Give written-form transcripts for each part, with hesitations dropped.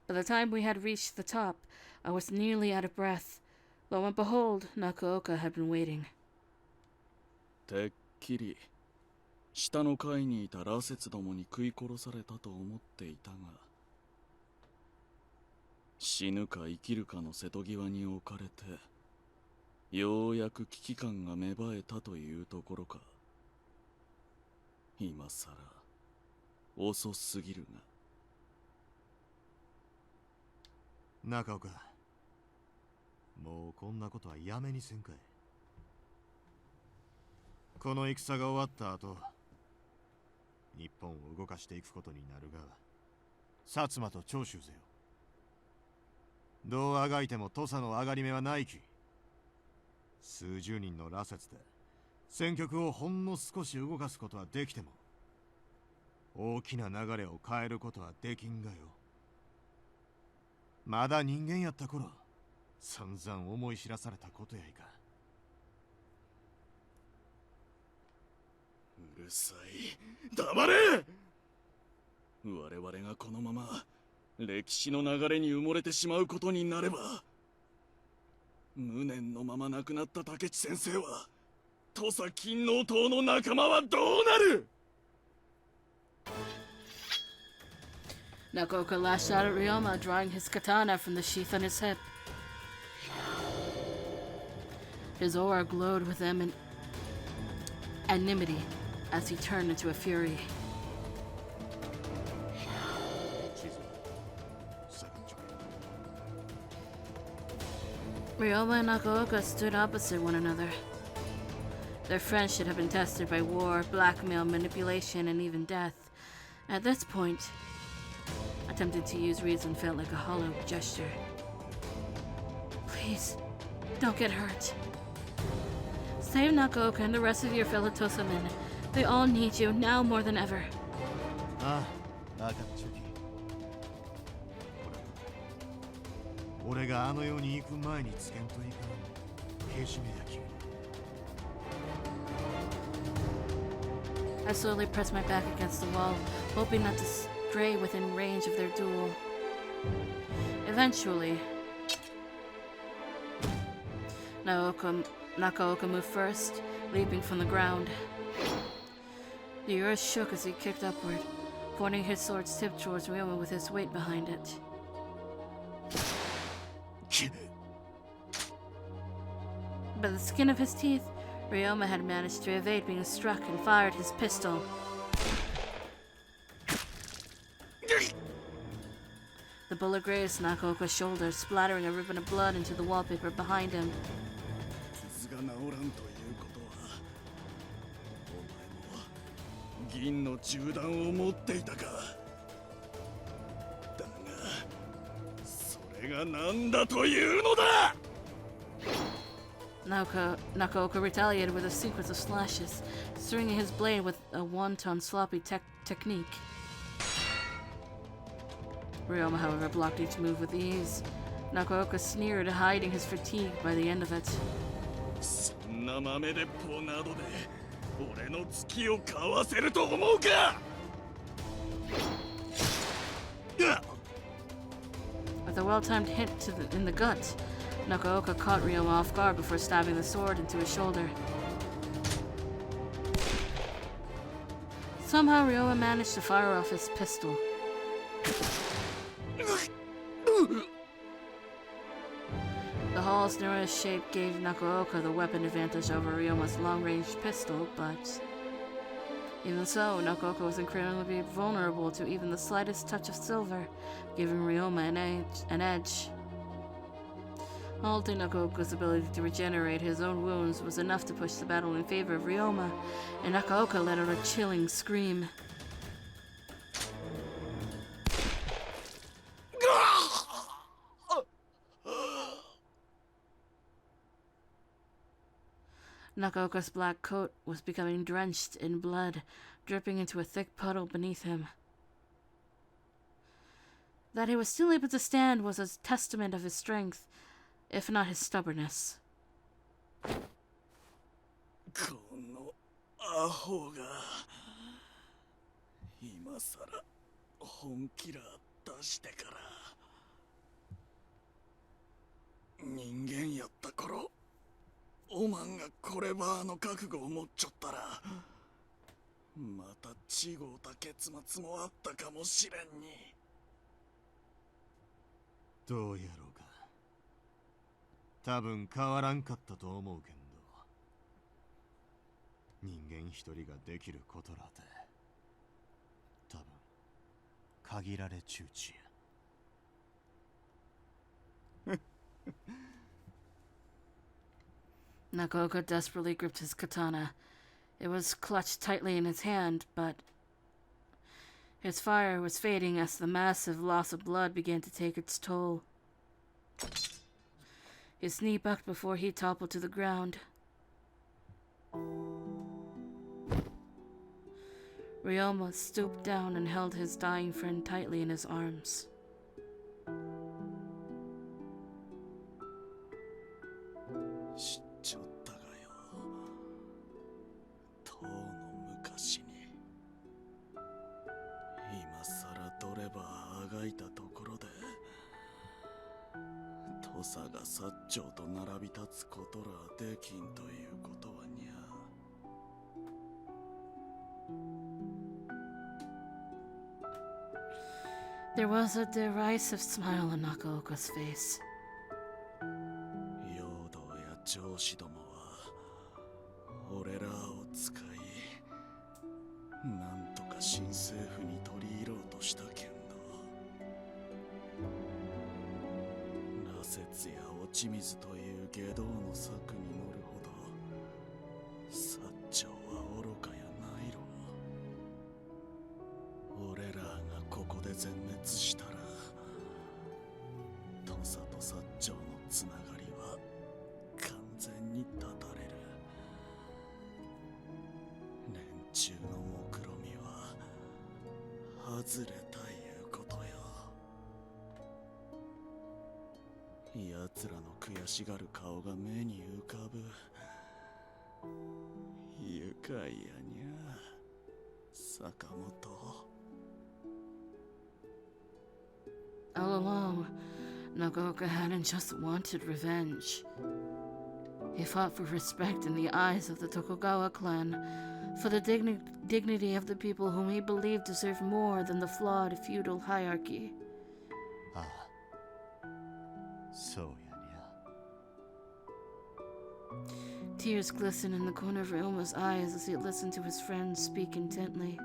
By the time we had reached the top, I was nearly out of breath. Lo and behold, Hakuoki had been waiting. てっきり下の階にいた羅刹どもに食い殺されたと思っていたが、死ぬか生きるかの瀬戸際に置かれて、ようやく危機感が芽生えたというところか。今さら遅すぎるが。中岡、もうこんなことはやめにせんかい。この戦が終わった後、日本を動かしていくことになるが、薩摩と長州ぜよ。どうあがいても土佐の上がり目はないき。数十人の羅刹で戦局をほんの少し動かすことはできても、大きな流れを変えることはできんがよ。まだ人間やった頃、散々思い知らされたことやいか。うるさい。黙れ！我々がこのまま歴史の流れに埋もれてしまうことになれば、無念のまま亡くなった竹地先生は、土佐勤王党の仲間はどうなる？ Hakuoki lashed out at Ryoma, drawing his katana from the sheath on his hip. His aura glowed with anonymity as he turned into a fury. Ryoma and Hakuoki stood opposite one another. Their friendship had been tested by war, blackmail, manipulation, and even death. At this point, attempting to use reason felt like a hollow gesture. Please, don't get hurt. Save Hakuoki and the rest of your fellow Tosamen. They all need you now more than ever. Ah, 分かっちゃき。俺があの世に行く前につけんといかんけじめやき。I slowly pressed my back against the wall, hoping not to stray within range of their duel. Eventually, Hakuoki moved first, leaping from the ground. The earth shook as he kicked upward, pointing his sword's tip towards Ryoma with his weight behind it. By the skin of his teeth, Ryoma had managed to evade being struck and fired his pistol. The bullet grazed Hakuoki's shoulder, splattering a ribbon of blood into the wallpaper behind him. Hakuoki retaliated with a sequence of slashes, stringing his blade with a wonton sloppy technique. Ryoma, however, blocked each move with ease. Hakuoki sneered, hiding his fatigue by the end of it. With a well-timed hit in the gut, Hakuoki caught Ryoma off guard before stabbing the sword into his shoulder. Somehow Ryoma managed to fire off his pistol. The hall's nearest shape gave Hakuoki the weapon advantage over Ryoma's long-range pistol, but even so, Hakuoki was incredibly vulnerable to even the slightest touch of silver, giving Ryoma an edge. Halting Hakuoki's ability to regenerate his own wounds was enough to push the battle in favor of Ryoma, and Hakuoki let out a chilling scream. Hakuoki's black coat was becoming drenched in blood, dripping into a thick puddle beneath him. That he was still able to stand was a testament of his strength, if not his stubbornness. 人間やった頃、おまんがこればの覚悟を持っちょったら、また違うた結末もあったかもしれんに。どうやろうか。多分変わらんかったと思うけんど、人間一人ができることらて多分限られちゅうちや。Nakaoka desperately gripped his katana. It was clutched tightly in his hand, but his fire was fading as the massive loss of blood began to take its toll. His knee bucked before he toppled to the ground. Ryoma stooped down and held his dying friend tightly in his arms. 知っちゃったがよ。とうの昔に。今さらどればあがいたところで、土佐が薩長と並び立つことらできんということはにゃ。There was a derisive smile on Nakaoka's face. 陽道や上司どもは俺らを使い、なんとか新政府に取り入ろうとしたけんど、羅刹や落ち水という下道の策に乗るほど薩長は愚かやないろ。俺らがここで全滅したら、土佐と薩長のつながりは完全に断たれる。連中の目論みは外れたいうことよ。奴らの悔しがる顔が目に浮かぶ。愉快やにゃ、坂本。All along, Nagaoka hadn't just wanted revenge. He fought for respect in the eyes of the Tokugawa clan, for the dignity of the people whom he believed deserved more than the flawed feudal hierarchy. ああ、そうやにゃ。 Tears glistened in the corner of Ryoma's eyes as he listened to his friend speak intently.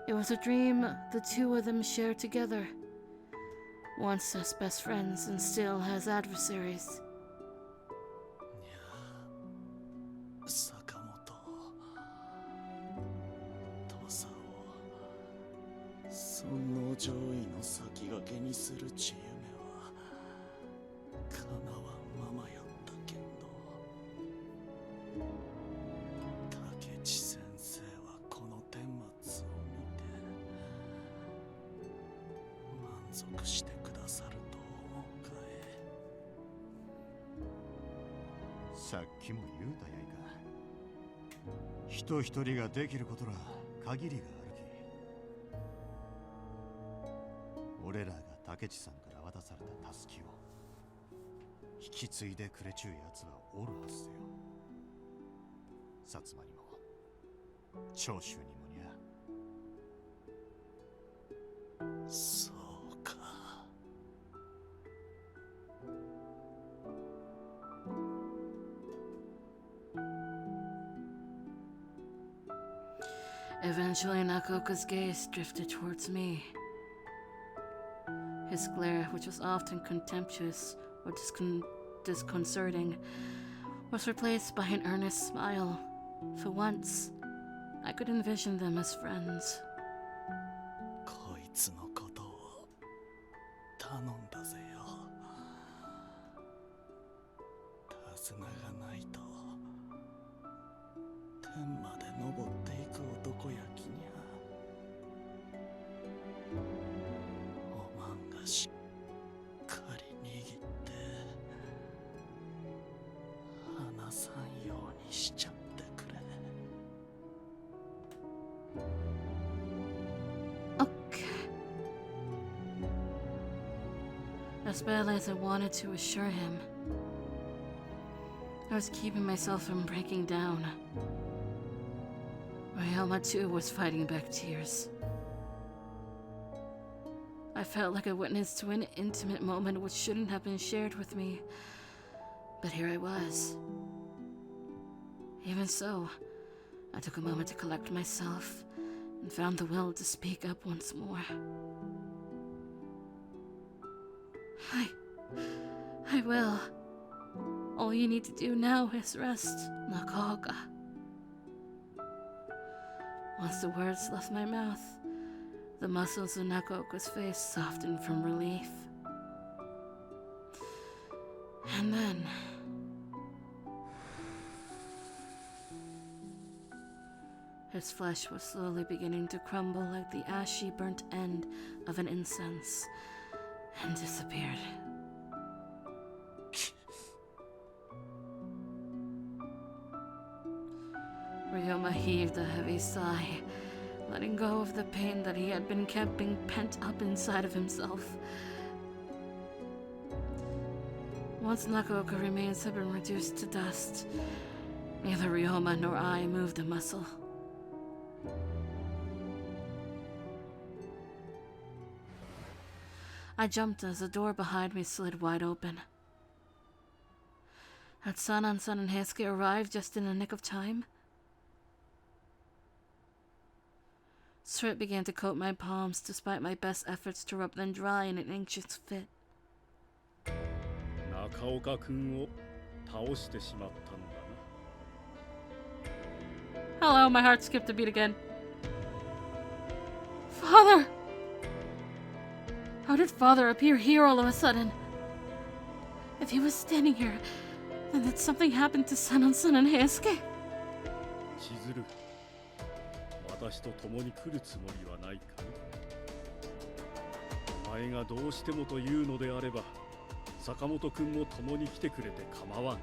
It was a dream the two of them shared together, once as best friends and still as adversaries. 坂本、土佐を尊王攘夷の先駆けにするち夢は叶わんままやったけんど、竹地先生はこの顛末を見て満足してくださると思うかえ。さっきも言うたやいか。人一人ができることら限りがあるき。俺らが竹地さんから渡されたタスキを引き継いでくれちゅうやつはおるはずよ。薩摩にも長州にもにゃ。そうか。Eventually, Nakaoka's gaze drifted towards me. His glare, which was often contemptuous or disconcerting, was replaced by an earnest smile. For once, I could envision them as friends. こいつのことを頼んだぜよ。手綱がないと天まで登っていく男やきにゃ。おまんがしっかり握って離さんようにしちゃってくれ。Okay. As badly as I wanted to assure him, I was keeping myself from breaking down. Ryoma too was fighting back tears. I felt like a witness to an intimate moment which shouldn't have been shared with me, but here I was. Even so, I took a moment to collect myself and found the will to speak up once more. I will. All you need to do now is rest, Nakooka. Once the words left my mouth, the muscles of Nakooka's face softened from relief. And then... his flesh was slowly beginning to crumble like the ashy burnt end of an incense, and disappeared. Ryoma heaved a heavy sigh, letting go of the pain that he had been keeping pent up inside of himself. Once Nakooka remains had been reduced to dust, neither Ryoma nor I moved a muscle. I jumped as the door behind me slid wide open. Had Sanan-san and Heisuke arrived just in the nick of time? Sweat began to coat my palms despite my best efforts to rub them dry in an anxious fit. Hello, my heart skipped a beat again. Father! How did Father appear here all of a sudden? If he was standing here, then did something happen to Sanan-san and Heisuke? Chizuru, 私と共に来るつもりはないかね。お前がどうしてもというのであれば、坂本くんも共に来てくれて構わん。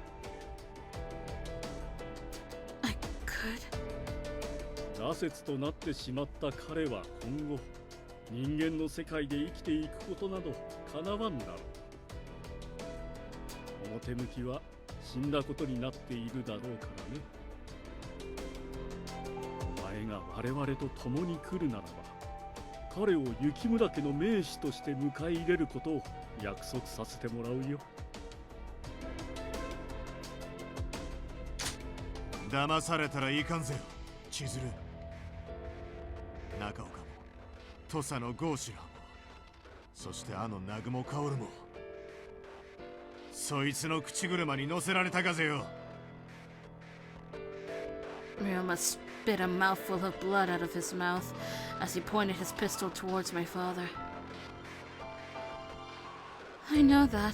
I could. 挫折となってしまった彼は今後、人間の世界で生きていくことなど叶わんだろう。表向きは死んだことになっているだろうからね。お前が我々と共に来るならば、彼を雪村家の名士として迎え入れることを約束させてもらうよ。騙されたらいかんぜよ、千鶴。中岡も土佐のゴーシュラーも、そしてあの南雲薫も、そいつの口車に乗せられたかぜよ。Ryoma spit a mouthful of blood out of his mouth as he pointed his pistol towards my father. I know that.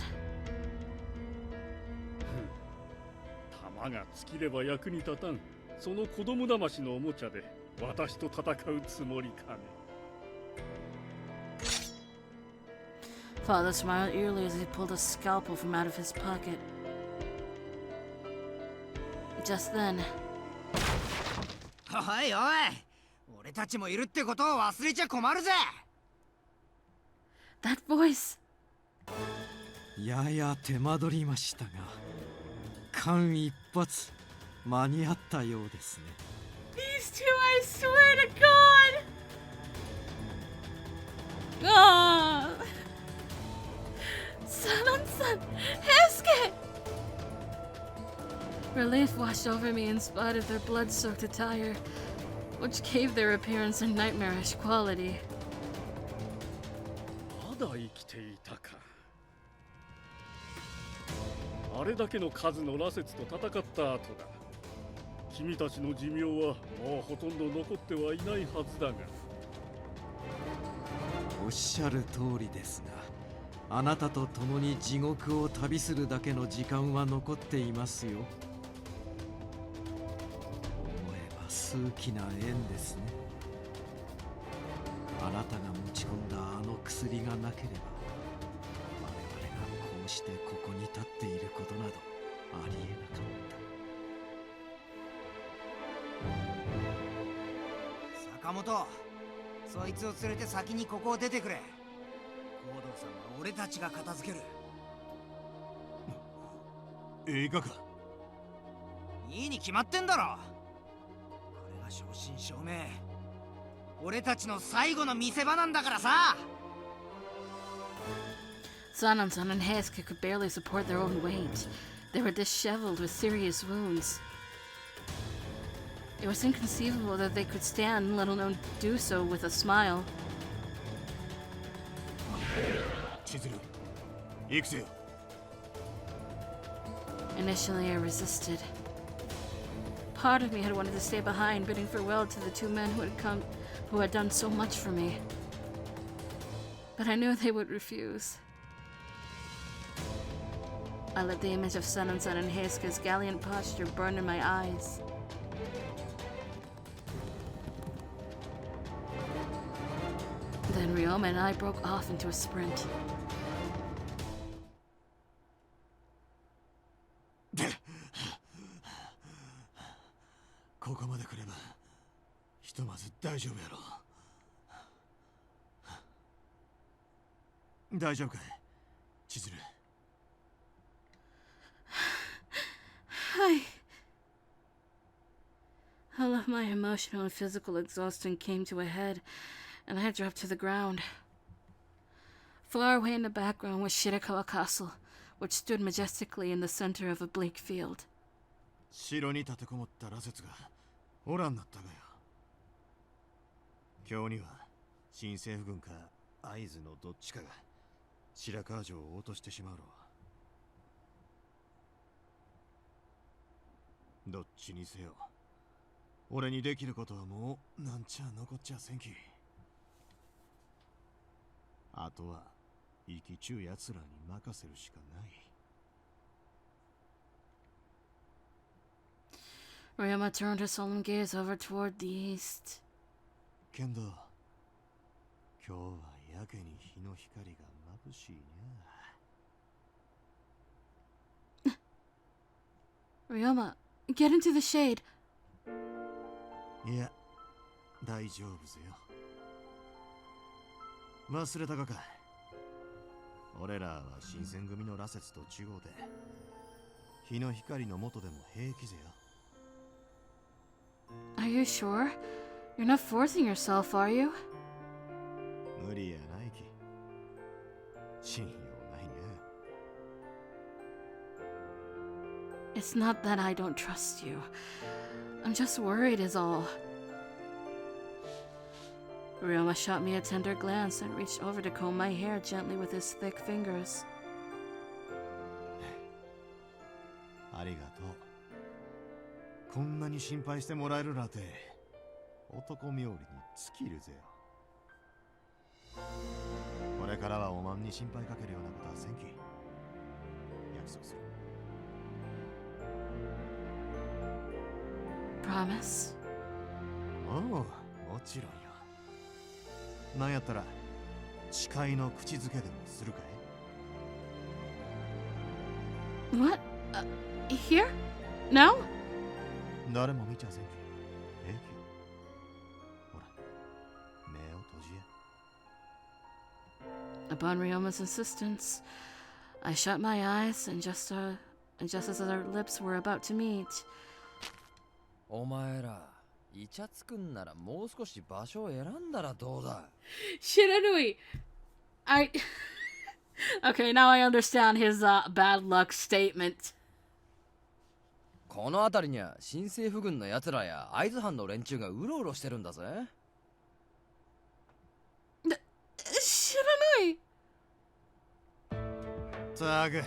弾が尽きれば役に立たん。その子供騙しのおもちゃで私と戦うつもりかね。Father smiled eerily as he pulled a scalpel from out of his pocket. Just then, おいおい、俺たちもいるってことを忘れちゃ困るぜ。 that voice. やや手間取りましたが、間一髪間に合ったようですね。 These two, I swear to God! Ah! Sanan-san! Heisuke! Relief washed over me in spite of their blood-soaked attire, which gave their appearance a nightmarish quality. まだ生きていたか。あれだけの数の羅刹と戦った後だ。君たちの寿命はもうほとんど残ってはいないはずだが。おっしゃる通りですが、あなたと共に地獄を旅するだけの時間は残っていますよ。思えば数奇な縁ですね。あなたが持ち込んだあの薬がなければ、我々がこうしてここに立っていることなどありえなかった。坂本、そいつを連れて先にここを出てくれ。行動さんは俺たちが片付ける。映画か。いいに決まってんだろ。これが正真正銘俺たちの最後の見せ場なんだからさ。Sanonson and Heisuke could barely support their own weight. They were disheveled with serious wounds. It was inconceivable that they could stand, let alone do so with a smile. 千鶴、行くぜよ。 Initially, I resisted. Part of me had wanted to stay behind, bidding farewell to the two men who had done so much for me. But I knew they would refuse. I let the image of Sanonson and Heisuke's gallant posture burn in my eyes. Then Ryoma and I broke off into a sprint. ここまで来ればひとまず大丈夫やろ。大丈夫かい、千鶴。Hi. All of my emotional and physical exhaustion came to a head, and I dropped to the ground. Far away in the background was Shirakawa Castle, which stood majestically in the center of a bleak field. 城に立てこもった羅刹がおらんなったがよ。今日には新政府軍か会津のどっちかが白川城を落としてしまうろう。どっちにせよ俺にできることはもうなんちゃ残っちゃせんき。あとは生きちゅうやつらに任せるしかない。Ryoma turned her solemn gaze over toward the east. けんど今日はやけに日の光が眩しいにゃ。Ryoma, get into the shade. いや、大丈夫ぜよ。忘れたかか。俺らは新選組の羅刹と違うで、日の光の下でも平気ぜよ。Are you sure? You're not forcing yourself, are you? 無理やないき。信用ないにゃ。It's not that I don't trust you. I'm just worried is all. Ryoma shot me a tender glance and reached over to comb my hair gently with his thick fingers. ありがとう。こんなに心配してもらえるなんて男冥利に尽きるぜよ。これからはおまんに心配かけるようなことはせんき。約束する。Promise? おう、もちろんよ。なんやったら誓いの口づけでもするかい？ What? Here? Now? 誰も見ちゃせんき。平気よ。ほら、目を閉じや。 Upon Ryoma's insistence, I shut my eyes and just as our lips were about to meet. お前らイチャつくんならもう少し場所を選んだらどうだ。 Shiranui! Okay, now I understand his bad luck statement. この辺りには新政府軍の奴らや会津藩の連中がうろうろしてるんだぜ。Shiranui! ったく、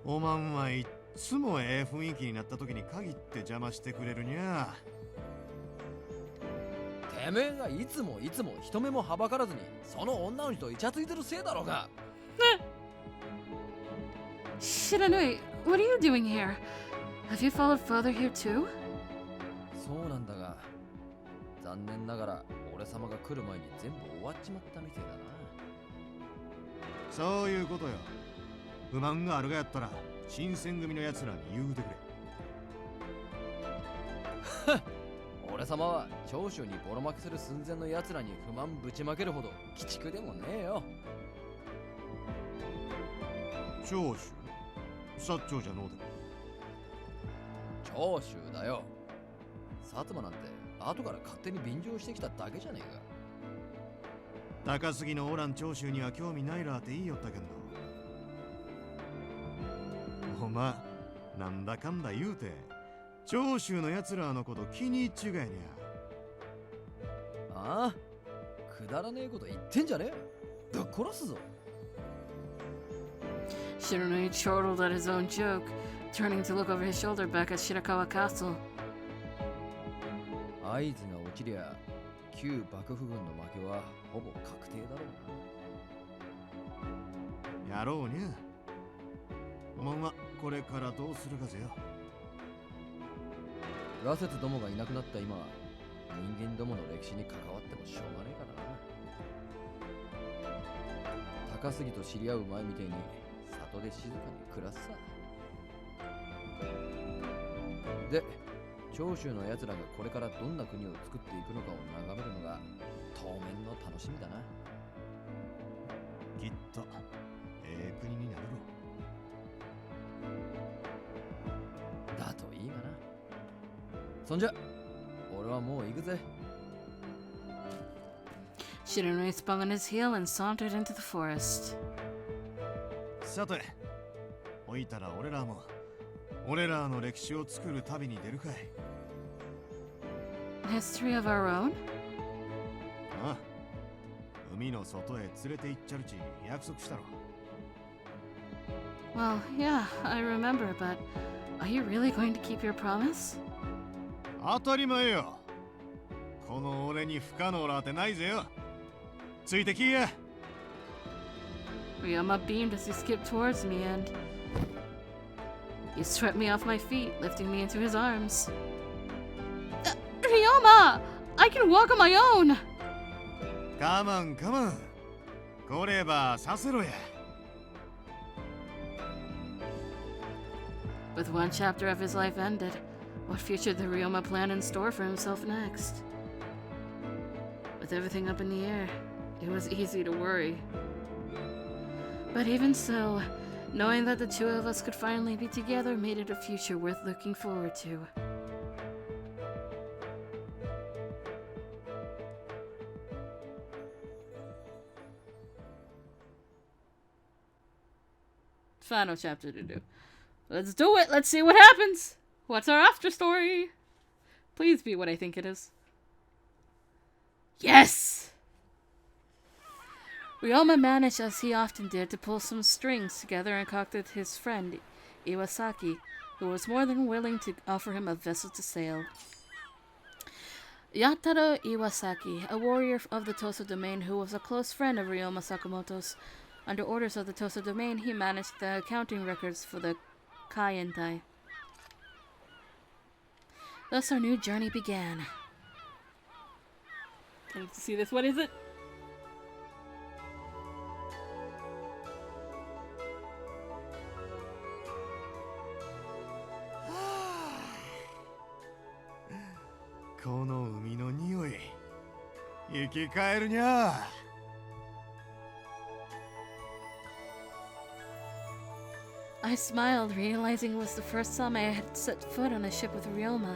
おまんはいっつもええ雰囲気になった時に限って邪魔してくれるにゃ。てめえがいつも人目もはばからずにその女の人とイチャついてるせいだろうが。Shiranui, what are you doing here? Have you followed father here too? そうなんだが、残念ながら俺様が来る前に全部終わっちまったみてえだな。そういうことよ。不満があるがやったら新選組のやつらに言うてくれ。俺様は長州にボロ負けする寸前の奴らに不満ぶちまけるほど鬼畜でもねえよ。長州薩長じゃのうで長州だよ。薩摩なんて後から勝手に便乗してきただけじゃねえか。高杉のオラン長州には興味ないらって言いよったけんど、おまなんだかんだ言うて長州のやつらのこと気に入っちゅうがやにゃ。ああ、くだらねえこと言ってんじゃねえ。ぶっ殺すぞ。Shiranui chortled at his own joke, turning to look over his shoulder back at Shirakawa Castle. 合図が落ちりゃ旧幕府軍の負けはほぼ確定だろうな。やろうにゃ。おまんはこれからどうするかぜよ。羅刹どもがいなくなった今、人間どもの歴史に関わってもしょうがねえからな。高杉と知り合う前みてえに里で静かに暮らすさ。で、長州の奴らがこれからどんな国を作っていくのかを眺めるのが当面の楽しみだな。きっと国になるろ。だといいがな。そんじゃ俺はもう行くぜ。 Shiranui spun on his heel and sauntered into the forest. さて、置いたら俺らも俺らの歴史を作る旅に出るかい。History of our own? ああ、海の外へ連れて行っちゃるち約束したろ。Well, yeah, I remember, but are you really going to keep your promise? 当たり前よ。この俺に不可能なんてないぜよ。ついてきや。Ryoma beamed as he skipped towards me and he swept me off my feet, lifting me into his arms. Ryoma! I can walk on my own! カモンカモン。来ればさせろや。With one chapter of his life ended, what future did Ryoma plan in store for himself next? With everything up in the air, it was easy to worry. But even so, knowing that the two of us could finally be together made it a future worth looking forward to. Final chapter to do. Let's do it! Let's see what happens! What's our after story? Please be what I think it is. Yes! Ryoma managed, as he often did, to pull some strings together and concocted his friend, Iwasaki, who was more than willing to offer him a vessel to sail. Yataro Iwasaki, a warrior of the Tosa domain who was a close friend of Ryoma Sakamoto's, under orders of the Tosa domain, he managed the accounting records for the Kaientai. Thus our new journey began. I need to see this. What is it?この海の匂い、生き返るにゃ。I smiled, realizing it was the first time I had set foot on a ship with Ryoma.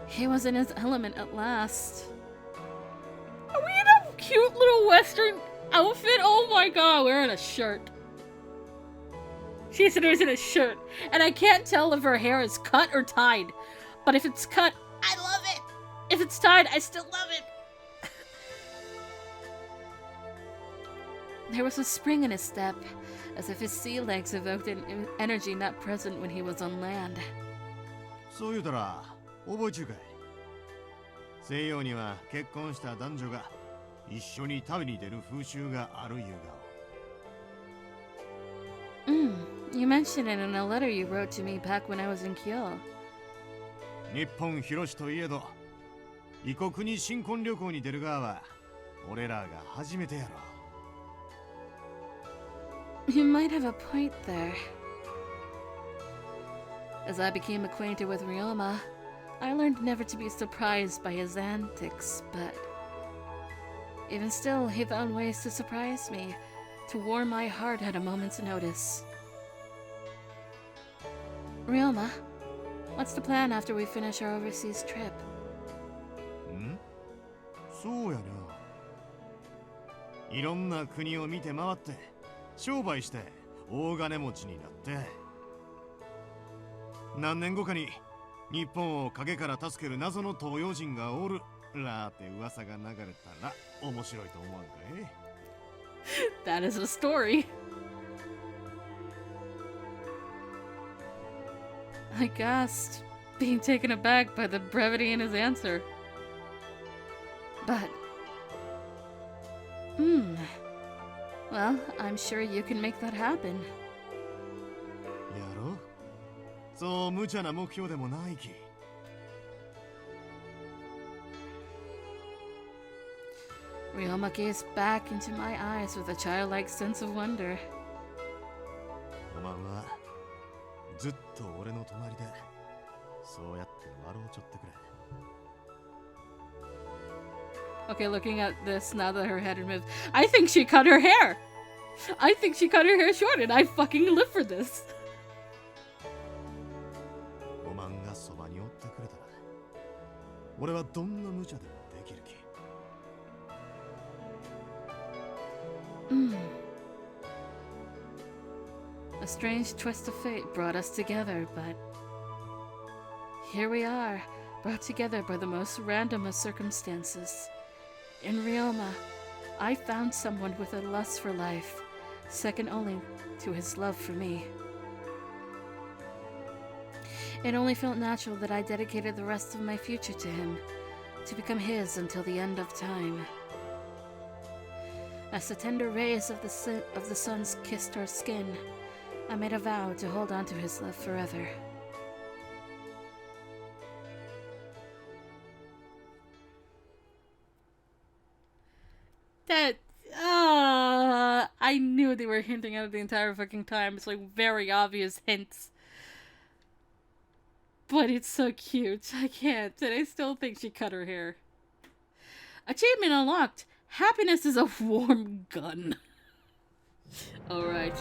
He was in his element at last. Are we in a cute little western outfit? Oh my god, wearing a shirt. She's in a shirt, and I can't tell if her hair is cut or tied. But if it's cut, I love it. If it's tied, I still love it. There was a spring in his step, as if his sea legs evoked an energy not present when he was on land. そう言うたら覚えちゅうかい。西洋には結婚した男女が一緒に旅に出る風習があるいうが。You mentioned it in a letter you wrote to me back when I was in Kyoto. 日本広しといえど、異国に新婚旅行に出る側は俺らが初めてやろ。You might have a point there. As I became acquainted with Ryoma, I learned never to be surprised by his antics, but even still, he found ways to surprise me, to warm my heart at a moment's notice. Ryoma, what's the plan after we finish our overseas trip? んそうやな。いろんな国を見て回って商売して大金持ちになって何年後かに日本を陰から助ける謎の東洋人がおるらーって噂が流れたら面白いと思わんかい？ That is a story. I gasped, being taken aback by the brevity in his answer. But... Well, I'm sure you can make that happen. やろ？そう無茶な目標でもないき。Ryoma gazed back into my eyes with a childlike sense of wonder. おまんはずっと俺の隣でそうやって笑うちょってくれ。 Okay, looking at this now that her head had moved, I think she cut her hair! I think she cut her hair short and I fucking live for this! おまんがそばにおってくれたら俺はどんな無茶でもできるき。A strange twist of fate brought us together, but here we are, brought together by the most random of circumstances. In Ryoma, I found someone with a lust for life, second only to his love for me. It only felt natural that I dedicated the rest of my future to him, to become his until the end of time. As the tender rays of the suns kissed our skin, I made a vow to hold on to his love forever. That, I knew they were hinting at it the entire fucking time. It's like very obvious hints. But it's so cute. I can't. And I still think she cut her hair. Achievement unlocked. Happiness is a warm gun. Alright.